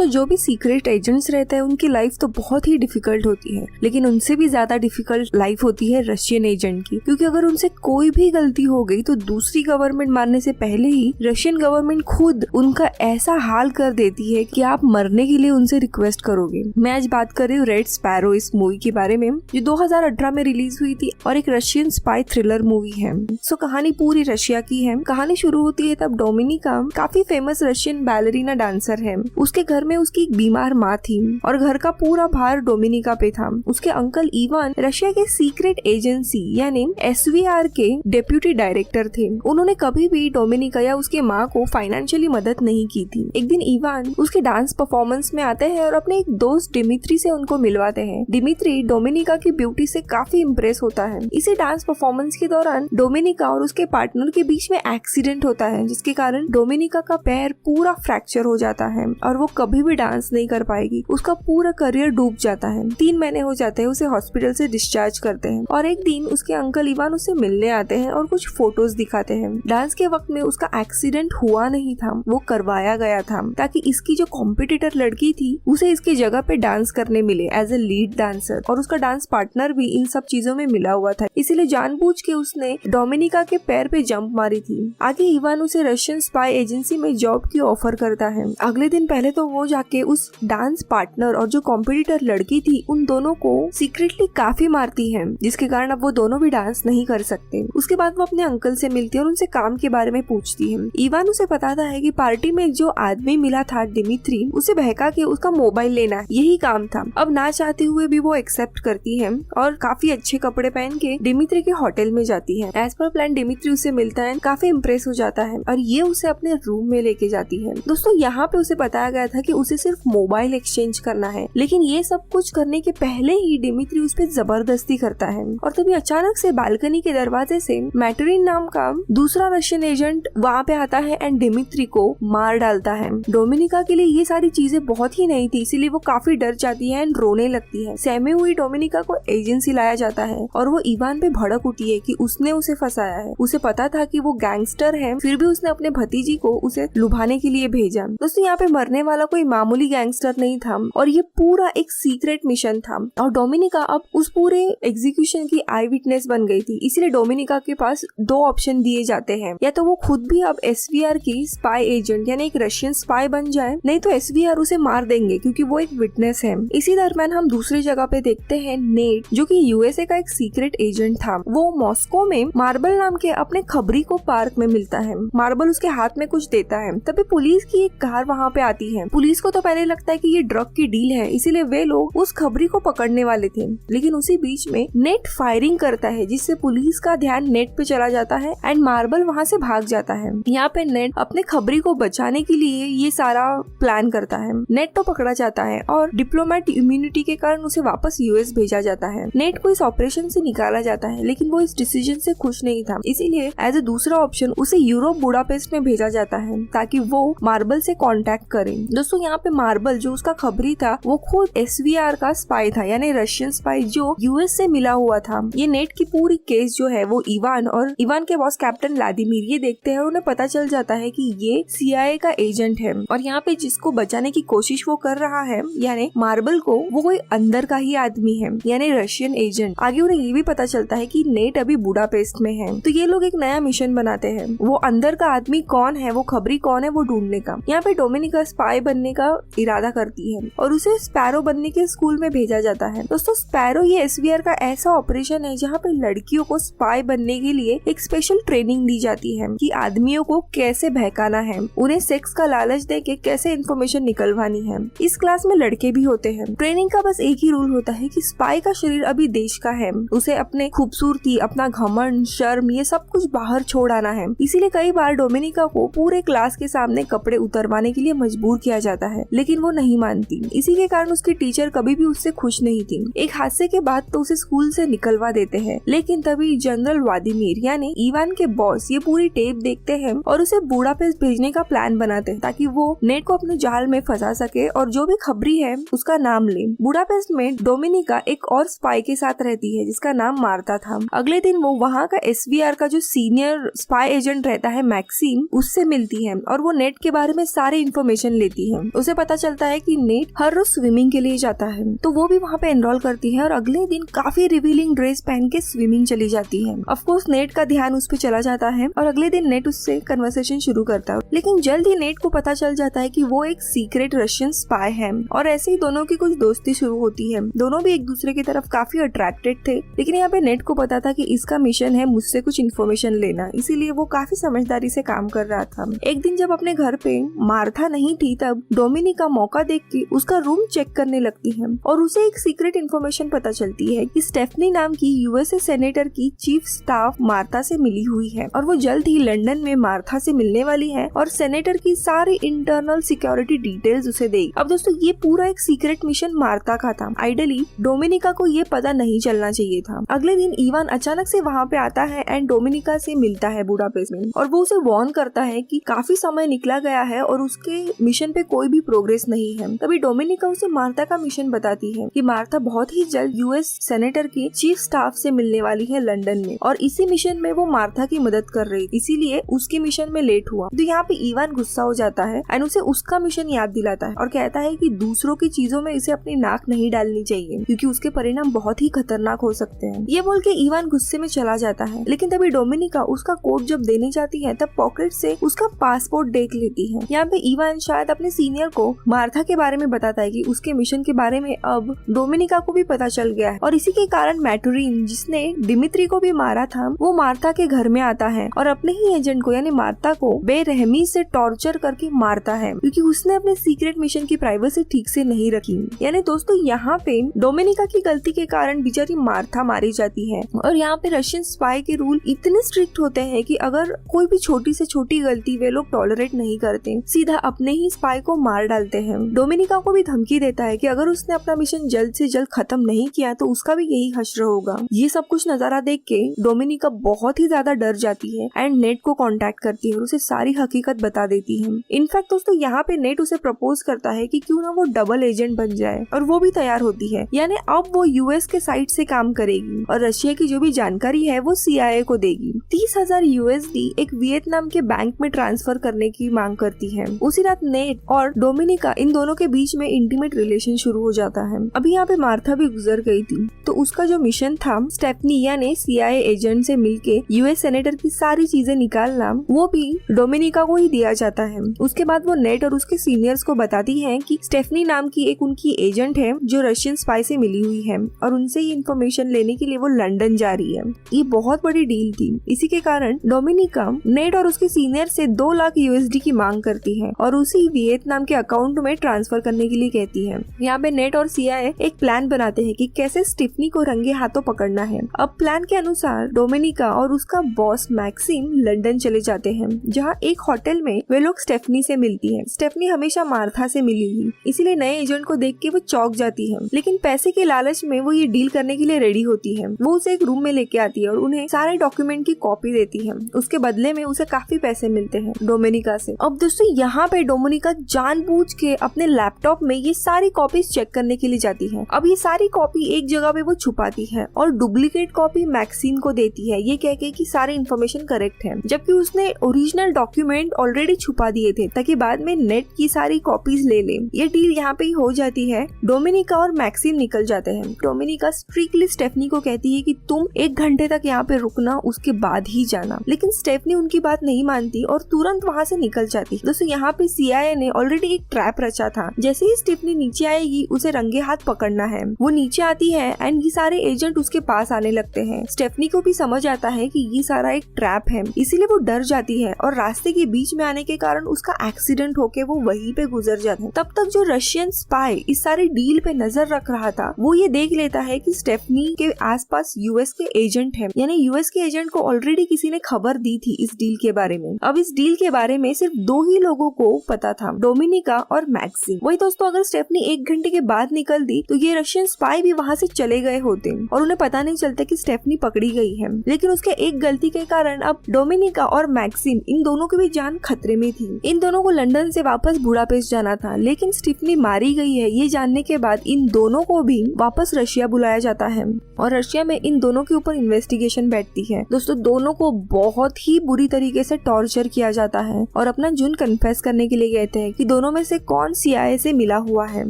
दोस्तों जो भी सीक्रेट एजेंट्स रहते हैं उनकी लाइफ तो बहुत ही डिफिकल्ट होती है, लेकिन उनसे भी ज्यादा डिफिकल्ट लाइफ होती है रशियन एजेंट की, क्योंकि अगर उनसे कोई भी गलती हो गई तो दूसरी गवर्नमेंट मानने से पहले ही रशियन गवर्नमेंट खुद उनका ऐसा हाल कर देती है कि आप मरने के लिए उनसे रिक्वेस्ट करोगे। मैं आज बात कर रही हूँ रेड स्पैरो इस मूवी के बारे में, जो 2018 में रिलीज हुई थी और एक रशियन स्पाई थ्रिलर मूवी है। सो कहानी पूरी रशिया की है। कहानी शुरू होती है तब डोमिनिका काफी फेमस रशियन बैलरीना डांसर है। उसके घर में उसकी एक बीमार माँ थी और घर का पूरा भार डोमिनिका पे था। उसके अंकल इवान रशिया के सीक्रेट एजेंसी यानी SVR के डेप्यूटी डायरेक्टर थे। उन्होंने कभी भी डोमिनिका या उसके माँ को फाइनेंशियली मदद नहीं की थी। एक दिन इवान उसके डांस परफॉर्मेंस में आते हैं और अपने एक दोस्त डिमित्री से उनको मिलवाते हैं। डिमित्री डोमिनिका की ब्यूटी से काफी इम्प्रेस होता है। इसी डांस परफॉर्मेंस के दौरान डोमिनिका और उसके पार्टनर के बीच में एक्सीडेंट होता है, जिसके कारण डोमिनिका का पैर पूरा फ्रैक्चर हो जाता है और वो कभी भी डांस नहीं कर पाएगी। उसका पूरा करियर डूब जाता है। 3 महीने हो जाते हैं, उसे हॉस्पिटल से डिस्चार्ज करते हैं और एक दिन उसके अंकल इवान उसे मिलने आते हैं और कुछ फोटोज दिखाते हैं। डांस के वक्त में उसका एक्सीडेंट हुआ नहीं था, वो करवाया गया था ताकि इसकी जो कॉम्पिटिटर लड़की थी उसे इसकी जगह पे डांस करने मिले एज ए लीड डांसर, और उसका डांस पार्टनर भी इन सब चीजों में मिला हुआ था। इसीलिए जानबूझ के उसने डोमिनिका के पैर पे जंप मारी थी। आगे इवान उसे रशियन स्पाई एजेंसी में जॉब की ऑफर करता है। अगले दिन पहले तो वो जाके उस डांस पार्टनर और जो कॉम्पिटिटर लड़की थी उन दोनों को सीक्रेटली काफी मारती है, जिसके कारण अब वो दोनों भी डांस नहीं कर सकते। उसके बाद वो अपने अंकल से मिलती है और उनसे काम के बारे में पूछती है। इवान उसे बताता है कि पार्टी में जो आदमी मिला था डिमित्री, उसे बहका के उसका मोबाइल लेना यही काम था। अब ना चाहते हुए भी वो एक्सेप्ट करती है और काफी अच्छे कपड़े पहन के डिमित्री के होटल में जाती है। एज पर प्लान डिमित्री उसे मिलता है, काफी इम्प्रेस हो जाता है और ये उसे अपने रूम में लेके जाती है। दोस्तों यहाँ पे उसे बताया गया था कि उसे सिर्फ मोबाइल एक्सचेंज करना है, लेकिन ये सब कुछ करने के पहले ही डिमित्री उस पे जबरदस्ती करता है और तभी अचानक से बालकनी के दरवाजे से मैटरिन नाम का दूसरा रशियन एजेंट वहाँ पे आता है एंड डिमित्री को मार डालता है। डोमिनिका के लिए ये सारी चीजें बहुत ही नई थी, इसीलिए वो काफी डर जाती है एंड रोने लगती है। सहमे हुई डोमिनिका को एजेंसी लाया जाता है और वो इवान पे भड़क उठी है कि उसने उसे फंसाया है। उसे पता था कि वो गैंगस्टर है, फिर भी उसने अपने भतीजी को उसे लुभाने के लिए भेजा। दोस्तों यहाँ पे मरने वाला कोई मामूली गैंगस्टर नहीं था और ये पूरा एक सीक्रेट मिशन था और डोमिनिका अब उस पूरे एग्जीक्यूशन की आई विटनेस बन गई थी। इसीलिए डोमिनिका के पास 2 ऑप्शन दिए जाते हैं, या तो वो खुद भी अब SVR की स्पाई एजेंट यानी एक रशियन स्पाई बन जाए, नहीं तो SVR उसे मार देंगे क्योंकि वो एक विटनेस है। इसी दरम्यान हम दूसरी जगह पे देखते हैं नेट, जो कि USA का एक सीक्रेट एजेंट था। वो मॉस्को में मार्बल नाम के अपने खबरी को पार्क में मिलता है। मार्बल उसके हाथ में कुछ देता है, तभी पुलिस की एक कार वहाँ पे आती है। पुलिस को तो पहले लगता है कि ये ड्रग की डील है, इसीलिए वे लोग उस खबरी को पकड़ने वाले थे, लेकिन उसी बीच में नेट फायरिंग करता है जिससे पुलिस का ध्यान नेट पे चला जाता है एंड मार्बल वहाँ से भाग जाता है। यहाँ पे नेट अपने खबरी को बचाने के लिए ये सारा प्लान करता है। नेट तो पकड़ा जाता है और डिप्लोमेट इम्यूनिटी के कारण उसे वापस US भेजा जाता है। नेट को इस ऑपरेशन से निकाला जाता है, लेकिन वो इस डिसीजन से खुश नहीं था, इसीलिए एज ए दूसरा ऑप्शन उसे यूरोप बुडापेस्ट में भेजा जाता है ताकि वो मार्बल से कांटेक्ट करे। दोस्तों यहाँ पे मार्बल जो उसका खबरी था वो खुद SVR का स्पाई था, यानी रशियन स्पाई जो US से मिला हुआ था। ये नेट की पूरी केस जो है वो इवान और इवान के बॉस कैप्टन व्लादिमीर ये देखते हैं और उन्हें पता चल जाता है कि ये CIA का एजेंट है और यहाँ पे जिसको बचाने की कोशिश वो कर रहा है यानी मार्बल को, वो कोई अंदर का ही आदमी है यानी रशियन एजेंट। आगे उन्हें ये भी पता चलता है कि नेट अभी बुडापेस्ट में है, तो ये लोग एक नया मिशन बनाते हैं। वो अंदर का आदमी कौन है, वो खबरी कौन है, वो ढूंढने का। यहाँ पे डोमिनिका स्पाई बनने का इरादा करती है और उसे स्पैरो बनने के स्कूल में भेजा जाता है। दोस्तों स्पैरो ये SVR का ऐसा ऑपरेशन है जहाँ पे लड़कियों को स्पाई बनने के लिए एक स्पेशल ट्रेनिंग दी जाती है कि आदमियों को कैसे बहकाना है, उन्हें सेक्स का लालच देके कैसे इन्फॉर्मेशन निकलवानी है। इस क्लास में लड़के भी होते हैं। ट्रेनिंग का बस एक ही रूल होता है कि स्पाई का शरीर अभी देश का है, उसे अपने खूबसूरती, अपना घमंड, शर्म ये सब कुछ बाहर छोड़ आना है। इसीलिए कई बार डोमिनिका को पूरे क्लास के सामने कपड़े उतरवाने के लिए मजबूर किया जाता है, लेकिन वो नहीं मानती। इसी के कारण उसकी टीचर कभी भी उससे खुश नहीं थी। एक हादसे के बाद तो उसे स्कूल से निकलवा देते हैं, लेकिन तभी जनरल व्लादिमीर यानी इवान के बॉस ये पूरी टेप देखते हैं और उसे बुडापेस्ट भेजने का प्लान बनाते हैं ताकि वो नेट को अपने जाल में फंसा सके और जो भी खबरी है उसका नाम ले। बुडापेस्ट में डोमिनिका एक और स्पाई के साथ रहती है जिसका नाम मार्ता था। अगले दिन वो वहाँ का SVR का जो सीनियर स्पाई एजेंट रहता है मैक्सिम, उससे मिलती है और वो नेट के बारे में सारे इन्फॉर्मेशन लेती है। उसे पता चलता है कि नेट हर रोज स्विमिंग के लिए जाता है, तो वो भी वहाँ पे एनरोल करती है और अगले दिन काफी रिवीलिंग ड्रेस पहन के स्विमिंग चली जाती है। ऑफ कोर्स नेट का ध्यान उस पे चला जाता है और अगले दिन नेट उससे कन्वर्सेशन शुरू करता है, लेकिन जल्द ही नेट को पता चल जाता है कि वो एक सीक्रेट रशियन स्पाई है और ऐसे ही दोनों की कुछ दोस्ती शुरू होती है। दोनों भी एक दूसरे की तरफ काफी अट्रैक्टेड थे, लेकिन यहाँ पे नेट को पता था कि इसका मिशन है मुझसे कुछ इन्फॉर्मेशन लेना, इसीलिए वो काफी समझदारी से काम कर रहा था। एक दिन जब अपने घर पे मार्था नहीं थी तब डोमिनिका मौका देख के उसका रूम चेक करने लगती है और उसे एक सीक्रेट इन्फॉर्मेशन पता चलती है कि स्टेफनी नाम की यूएसए सेनेटर की चीफ स्टाफ मार्था से मिली हुई है और वो जल्द ही लंदन में मार्था से मिलने वाली है और सेनेटर की सारी इंटरनल सिक्योरिटी डिटेल्स उसे देगी। अब दोस्तों ये पूरा एक सीक्रेट मिशन मार्था का था। आइडियली डोमिनिका को ये पता नहीं चलना चाहिए था। अगले दिन इवान अचानक से वहाँ पे आता है एंड डोमिनिका से मिलता है बुडापेस्ट में और वो उसे वार्न करता है कि काफी समय निकला गया है और उसके मिशन पे कोई भी प्रोग्रेस नहीं है। तभी डोमिनिका उसे मार्था का मिशन बताती है कि मार्था बहुत ही जल्द यूएस सेनेटर की चीफ स्टाफ से मिलने वाली है लंदन में और इसी मिशन में वो मार्था की मदद कर रही, इसीलिए उसके मिशन में लेट हुआ। तो यहाँ पे इवान गुस्सा हो जाता है एंड उसे उसका मिशन याद दिलाता है और कहता है कि दूसरों की चीजों में इसे अपनी नाक नहीं डालनी चाहिए क्योंकि उसके परिणाम बहुत ही खतरनाक हो सकते हैं। ये बोल के इवान गुस्से में चला जाता है, लेकिन तभी डोमिनिका उसका कोट जब देने जाती है तब पॉकेट से उसका पासपोर्ट देख लेती है। यहाँ पे इवान शायद अपने सीनियर को मार्था के बारे में बताता है कि उसके मिशन के बारे में अब डोमिनिका को भी पता चल गया है और इसी के कारण मैटोरिन जिसने डिमित्री को भी मारा था वो मार्था के घर में आता है और अपने ही एजेंट को यानी मार्था को बेरहमी से टॉर्चर करके मारता है क्योंकि उसने अपने सीक्रेट मिशन की प्राइवेसी ठीक से नहीं रखी। यानी दोस्तों यहाँ पे डोमिनिका की गलती के कारण बेचारी मार्था मारी जाती है और यहाँ पे रशियन स्पाई के रूल इतने स्ट्रिक्ट होते हैं कि अगर कोई भी छोटी से छोटी गलती वे लोग टॉलरेट नहीं करते, सीधा अपने ही स्पाई को मार डालते हैं। डोमिनिका को भी धमकी देता है कि अगर उसने अपना मिशन जल्द से जल्द खत्म नहीं किया तो उसका भी यही हश्र होगा। ये सब कुछ नजारा देख के डोमिनिका बहुत ही ज्यादा डर जाती है एंड नेट को कांटेक्ट करती है और उसे सारी हकीकत बता देती है। इनफैक्ट दोस्तों यहाँ पे नेट उसे प्रपोज करता है कि क्यों ना वो डबल एजेंट बन जाए और वो भी तैयार होती है। यानी अब वो यूएस के साइड से काम करेगी और रशिया की जो भी जानकारी है वो CIA को देगी। 30,000 USD एक वियतनाम के बैंक में ट्रांसफर करने की मांग करती है। उसी रात नेट और डोमिनिका इन दोनों के बीच में इंटीमेट रिलेशन शुरू हो जाता है। अभी यहाँ पे मार्था भी गुजर गई थी तो उसका जो मिशन था स्टेफनी यानी CIA एजेंट से मिलके यूएस सेनेटर की सारी चीजें निकालना वो भी डोमिनिका को ही दिया जाता है। उसके बाद वो नेट और उसके सीनियर्स को बताती है कि स्टेफनी नाम की एक उनकी एजेंट है जो रशियन स्पाई से मिली हुई है और उनसे ये इन्फॉर्मेशन लेने के लिए वो लंदन जा रही है। ये बहुत बड़ी डील थी। इसी के कारण डोमिनिका नेट और उसके सीनियर से 2 लाख USD की मांग करती है और उसी वियतनाम के अकाउंट में ट्रांसफर करने के लिए कहती है। यहाँ पे नेट और CIA एक प्लान बनाते हैं कि कैसे स्टेफनी को रंगे हाथों पकड़ना है। अब प्लान के अनुसार डोमिनिका और उसका बॉस मैक्सिम लंदन चले जाते हैं जहाँ एक होटल में वे लोग स्टेफनी से मिलती है। स्टेफनी हमेशा मार्था से मिली हुई, इसीलिए नए एजेंट को देख के वो चौंक जाती है, लेकिन पैसे के लालच में वो ये डील करने के लिए रेडी होती है। वो उसे एक रूम में लेके आती है और उन्हें सारे डॉक्यूमेंट की कॉपी देती है। उसके बदले में उसे काफी पैसे मिलते हैं डोमिनिका से। अब दोस्तों यहाँ पे डोमिनिका जानबूझ के अपने लैपटॉप में ये सारी कॉपीज चेक करने के लिए जाती है। अब ये सारी कॉपी एक जगह पे वो छुपाती है और डुप्लीकेट कॉपी मैक्सिम को देती है ये कह के कि सारे इन्फॉर्मेशन करेक्ट है, जबकि उसने ओरिजिनल डॉक्यूमेंट ऑलरेडी छुपा दिए थे ताकि बाद में नेट की सारी कॉपीज ले ले। ये डील यहाँ पे ही हो जाती है। डोमिनिका और मैक्सिम निकल जाते हैं। डोमिनिका स्ट्रिक्टली स्टेफनी को कहती है कि तुम 1 घंटे तक यहाँ पे रुकना, उसके बाद ही जाना, लेकिन स्टेफनी उनकी बात नहीं मानती और तुरंत वहाँ से निकल जाती। दोस्तों यहाँ पे CIA ने ऑलरेडी एक ट्रैप रचा था। जैसे ही स्टेफनी नीचे आएगी उसे रंगे हाथ पकड़ना है। वो नीचे आती है एंड ये सारे एजेंट उसके पास आने लगते हैं। स्टेफनी को भी समझ आता है कि ये सारा एक ट्रैप है, इसीलिए वो डर जाती है और रास्ते के बीच में आने के कारण उसका एक्सीडेंट होके वो वहीं पे गुजर जाता है। तब तक जो रशियन स्पाई इस सारे डील पे नजर रख रहा था वो ये देख लेता है कि स्टेफनी के आसपास यूएस के एजेंट है, यानी यूएस के एजेंट को ऑलरेडी किसी ने खबर दी थी इस डील के बारे में। अब इस डील के बारे में सिर्फ 2 ही लोगों को पता था, डोमिनिका और मैक्सिम। वही दोस्तों अगर स्टेफनी 1 घंटे के बाद निकल दी तो ये रशियन स्पाई भी वहाँ से चले गए होते और उन्हें पता नहीं चलता कि स्टेफनी पकड़ी गई है। लेकिन उसके एक गलती के कारण अब डोमिनिका और मैक्सिम इन दोनों की भी जान खतरे में थी। इन दोनों को लंदन से वापस बुडापेस्ट जाना था, लेकिन स्टेफनी मारी गई है ये जानने के बाद इन दोनों को भी वापस रशिया बुलाया जाता है और रशिया में इन दोनों के ऊपर इन्वेस्टिगेशन बैठती है। दोस्तों दोनों को बहुत ही बुरी तरीके से टॉर्चर किया जाता है और अपना जुर्म कन्फेस करने के लिए कहते हैं कि दोनों में से कौन CIA से मिला हुआ है।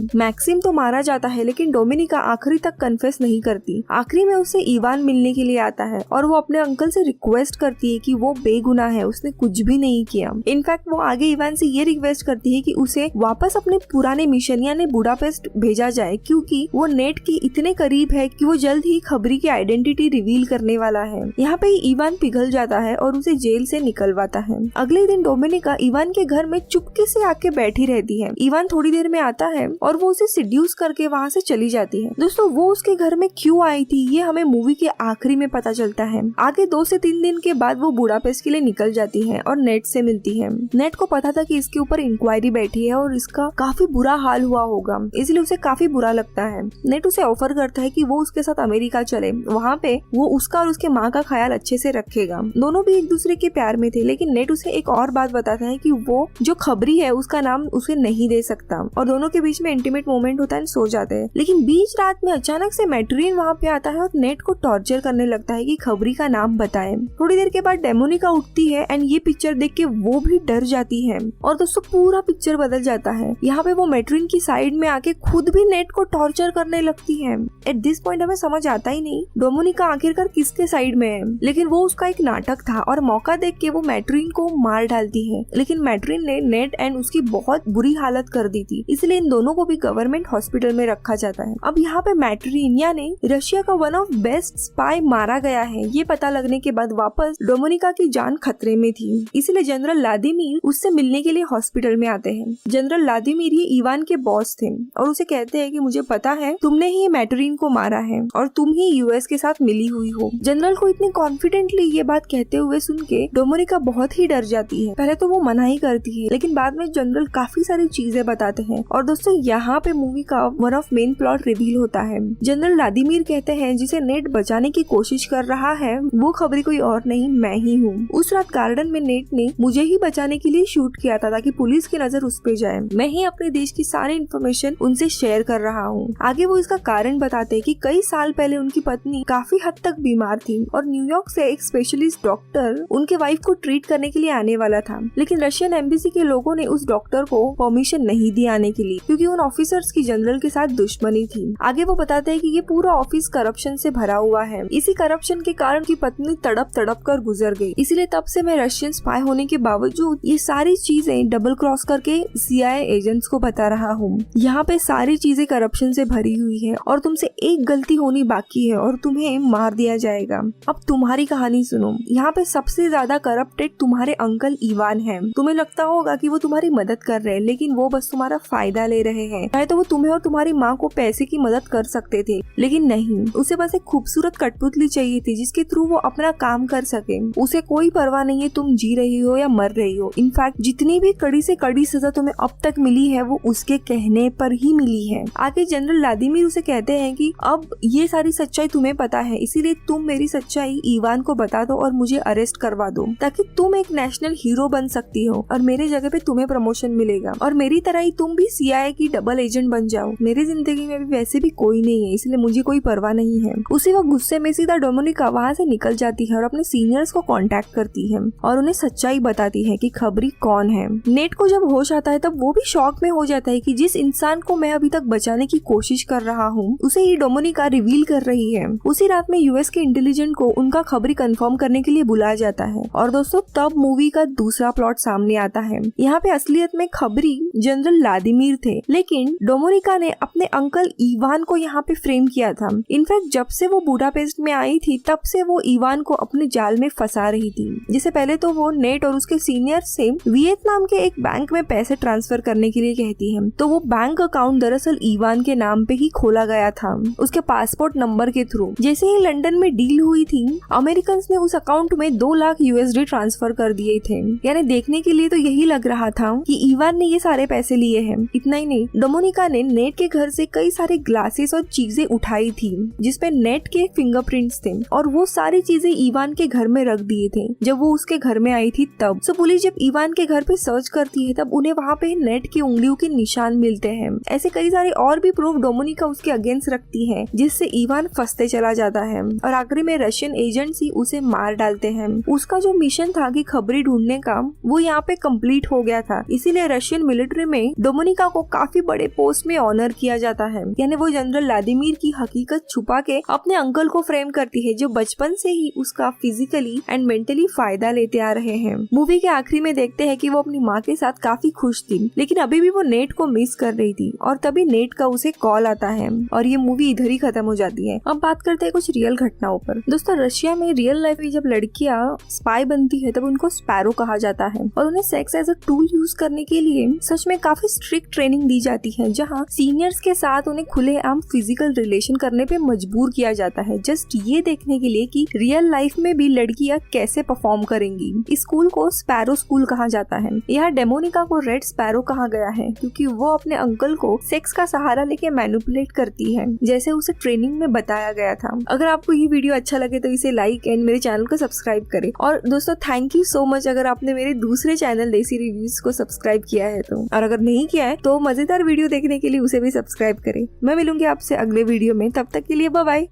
मैक्सिम तो मारा जाता है लेकिन डोमिनिका आखिरी तक कन्फेस नहीं करती। आखिरी में उसे इवान मिलने के लिए आता है और वो अपने अंकल से रिक्वेस्ट करती है कि वो बेगुनाह है, उसने कुछ भी नहीं किया। इनफैक्ट वो आगे इवान से ये रिक्वेस्ट करती है कि उसे वापस अपने पुराने मिशन यानी बुडापेस्ट भेजा जाए, क्योंकि वो नेट के इतने करीब है कि वो जल्द ही खबरी की आइडेंटिटी रिवील करने वाला है। यहाँ पे इवान पिघल जाता है और उसे जेल से निकलवाता है। अगले दिन डोमिनिका इवान के घर में चुपके से आके बैठी रहती है। इवान थोड़ी देर में आता है और वो उसे सिड्यूस करके वहाँ से चली जाती है। दोस्तों वो उसके घर में क्यों आई थी ये हमें मूवी के आखिरी में पता चलता है। आगे 2 से 3 दिन के बाद वो बुडापेस्ट के लिए निकल जाती है और नेट से मिलती है। नेट को पता था कि इसके ऊपर इंक्वायरी बैठी है और इसका काफी बुरा हाल हुआ होगा, इसलिए उसे काफी बुरा लगता है। नेट उसे ऑफर करता है कि वो उसके साथ अमेरिका चले, वहाँ पे वो उसका और उसके माँ का ख्याल अच्छे से रखेगा। दोनों भी एक दूसरे के प्यार में थे, लेकिन नेट उसे एक और बात बताता है कि वो जो खबरी है उसका नाम उसे नहीं दे सकता और दोनों के बीच में इंटीमेट मोमेंट होता है, सो जाते हैं। लेकिन बीच रात में अचानक से मैट्रिन वहाँ पे आता है और नेट को टॉर्चर करने लगता है कि खबरी का नाम बताए। थोड़ी देर के बाद डेमोनिका उठती है एंड ये पिक्चर देख के वो भी डर जाती है और दोस्तों पूरा पिक्चर बदल जाता है। यहाँ पे वो मैट्रिन की साइड में आके खुद भी नेट को टॉर्चर करने लगती है। एट दिस पॉइंट हमें समझ आता ही नहीं डोमिनिका आखिरकार किसके साइड में है, लेकिन वो उसका एक नाटक था और मौका देख के वो मैट्रिन को मार डालती है। लेकिन मैट्रिन ने नेट एंड उसकी बहुत बुरी हालत कर दी थी, इसलिए इन दोनों को भी गवर्नमेंट हॉस्पिटल में रखा जाता है। अब यहाँ पे मैट्रिन यानी रशिया का वन ऑफ बेस्ट स्पाई मारा गया है। ये पता लगने के बाद वापस डोमिनिका की जान खतरे में थी, इसलिए जनरल व्लादिमीर उससे मिलने के लिए हॉस्पिटल में आते हैं। जनरल व्लादिमीर ये इवान के बॉस थे और उसे कहते हैं कि मुझे पता है तुमने ही मैट्रिन को मारा है और तुम ही यूएस के साथ मिली हुई हो। जनरल को इतने कॉन्फिडेंटली ये बात कहते हुए सुन के डोमिनिका बहुत ही डर जाती है। पहले तो वो मना ही करती है, लेकिन बाद में जनरल काफी सारी चीजें बताते हैं और दोस्तों यहाँ पे मूवी का one of main plot reveal होता है। जनरल व्लादिमीर कहते हैं जिसे नेट बचाने की कोशिश कर रहा है वो खबरी कोई और नहीं मैं ही हूँ। उस रात गार्डन में नेट ने मुझे ही बचाने के लिए शूट किया था ताकि पुलिस की नजर उस पे जाए। मैं ही अपने देश की सारी इन्फॉर्मेशन उनसे शेयर कर रहा हूँ। आगे वो इसका कारण बताते हैं कि कई साल पहले उनकी पत्नी काफी हद तक बीमार थी और न्यूयॉर्क से एक स्पेशलिस्ट डॉक्टर उनके वाइफ को ट्रीट करने के लिए आने वाला था, लेकिन रशियन एम्बेसी के लोगों ने उस डॉक्टर को परमिशन नहीं दी आने के लिए क्योंकि उन ऑफिसर्स की जनरल के साथ दुश्मनी थी। आगे वो बताते हैं कि ये पूरा ऑफिस करप्शन से भरा हुआ है। इसी करप्शन के कारण की पत्नी तड़प तड़प कर गुजर गई, इसलिए तब से मैं रशियन स्पाई होने के बावजूद ये सारी चीजें डबल क्रॉस करके CIA एजेंट्स को बता रहा हूँ। यहाँ पे सारी चीजें करप्शन से भरी हुई है और तुमसे एक गलती होनी बाकी है और तुम्हें मार दिया जाएगा। अब तुम्हारी कहानी सुनो। यहाँ पे सबसे ज्यादा करप्टेड तुम्हारे अंकल इवान है। तुम्हें लगता होगा कि वो तुम्हारी मदद कर रहे हैं, लेकिन वो बस तुम्हारा फायदा ले रहे हैं। चाहे तो वो तुम्हें और तुम्हारी माँ को पैसे की मदद कर सकते थे, लेकिन नहीं, उसे बस एक खूबसूरत कठपुतली चाहिए थी जिसके थ्रू वो अपना काम कर सके। उसे कोई परवाह नहीं है तुम जी रही हो या मर रही हो। इनफैक्ट जितनी भी कड़ी से कड़ी सजा तुम्हें अब तक मिली है वो उसके कहने पर ही मिली है। आगे जनरल व्लादिमीर उसे कहते हैं कि अब ये सारी सच्चाई तुम्हें पता है, इसीलिए तुम मेरी सच्चाई इवान को बता दो और मुझे अरेस्ट करवा दो ताकि तुम एक नेशनल हीरो बन सकती हो और मेरे जगह पे तुम्हें प्रमोशन मिलेगा और मेरी तरह ही तुम भी CIA की डबल एजेंट बन जाओ। मेरी जिंदगी में भी वैसे भी कोई नहीं है, इसलिए मुझे कोई परवाह नहीं है। उसी वक्त गुस्से में सीधा डोमिनिका वहाँ से निकल जाती है और अपने सीनियर्स को कांटेक्ट करती है और उन्हें सच्चाई बताती है कि खबरी कौन है। नेट को जब होश आता है तब वो भी शॉक में हो जाता है कि जिस इंसान को मैं अभी तक बचाने की कोशिश कर रहा हूँ उसे ही डोमिनिका रिवील कर रही है। उसी रात में US के इंटेलिजेंट को उनका खबरी कंफर्म करने के लिए बुलाया जाता है और दोस्तों तब मूवी का दूसरा प्लॉट सामने आता है। यहाँ पे असलियत में खबरी जनरल व्लादिमीर थे, लेकिन डोमिनिका ने अपने अंकल इवान को यहाँ पे फ्रेम किया था। इनफैक्ट जब से वो बुडापेस्ट में आई थी तब से वो इवान को अपने जाल में फंसा रही थी। जिसे पहले तो वो नेट और उसके सीनियर से वियतनाम के एक बैंक में पैसे ट्रांसफर करने के लिए कहती है, तो वो बैंक अकाउंट दरअसल इवान के नाम पे ही खोला गया था उसके पासपोर्ट नंबर के थ्रू। जैसे ही लंदन में डील हुई थी अमेरिकन ने उस अकाउंट में 2 लाख USD ट्रांसफर कर दिए थे। यानी देखने के लिए तो यही लग रहा था कि इवान ने ये सारे पैसे लिए हैं। इतना ही नहीं, डोमिनिका ने नेट के घर से कई सारे ग्लासेस और चीजें उठाई थी जिसपे नेट के फिंगरप्रिंट्स थे और वो सारी चीजें इवान के घर में रख दिए थे जब वो उसके घर में आई थी तब। सो पुलिस जब इवान के घर पे सर्च करती है तब उन्हें वहाँ पे नेट की उंगलियों के निशान मिलते हैं। ऐसे कई सारे और भी प्रूफ डोमिनिका उसके अगेंस्ट रखती है जिससे इवान फंसते चला जाता है और आखिरी में रशियन एजेंट्स ही उसे मार डालते हैं। उसका जो मिशन था कि खबरी ढूंढने का वो यहाँ पे कंप्लीट हो गया था, इसीलिए रशियन मिलिट्री में डोमिनिका को काफी बड़े पोस्ट में ऑनर किया जाता है, यानी वो जनरल व्लादिमीर की हकीकत छुपा के अपने अंकल को फ्रेम करती है, जो बचपन से ही उसका फिजिकली एंड मेंटली फायदा लेते आ रहे हैं। मूवी के आखिरी में देखते हैं कि वो अपनी माँ के साथ काफी खुश थी, लेकिन अभी भी वो नेट को मिस कर रही थी और तभी नेट का उसे कॉल आता है और ये मूवी इधर ही खत्म हो जाती है। अब बात करते हैं कुछ रियल घटनाओं पर। दोस्तों, रशिया में रियल लाइफ में जब लड़कियां स्पाई बनती है तब उनको स्पैरो कहा जाता है और उन्हें sex as a tool use करने के लिए सच में काफी स्ट्रिक्ट ट्रेनिंग दी जाती है, जहाँ सीनियर्स के साथ उन्हें खुलेआम फिजिकल रिलेशन करने पे मजबूर किया जाता है, जस्ट ये देखने के लिए कि रियल लाइफ में भी लड़कियां कैसे परफॉर्म करेंगी। इस स्कूल को स्पैरो स्कूल कहा जाता है। यहाँ डेमोनिका को रेड स्पैरो कहा गया है क्योंकि वो अपने अंकल को सेक्स का सहारा लेके मैनिपुलेट करती है, जैसे उसे ट्रेनिंग में बताया गया था। अगर आपको ये वीडियो अच्छा लगे तो इसे लाइक एंड मेरे चैनल को सब्सक्राइब करें। और दोस्तों, थैंक यू सो मच अगर आपने मेरे दूसरे चैनल देसी रिव्यूज को सब्सक्राइब किया है तो, और अगर नहीं किया है तो मजेदार वीडियो देखने के लिए उसे भी सब्सक्राइब करें। मैं मिलूंगी आपसे अगले वीडियो में, तब तक के लिए बाय बाय।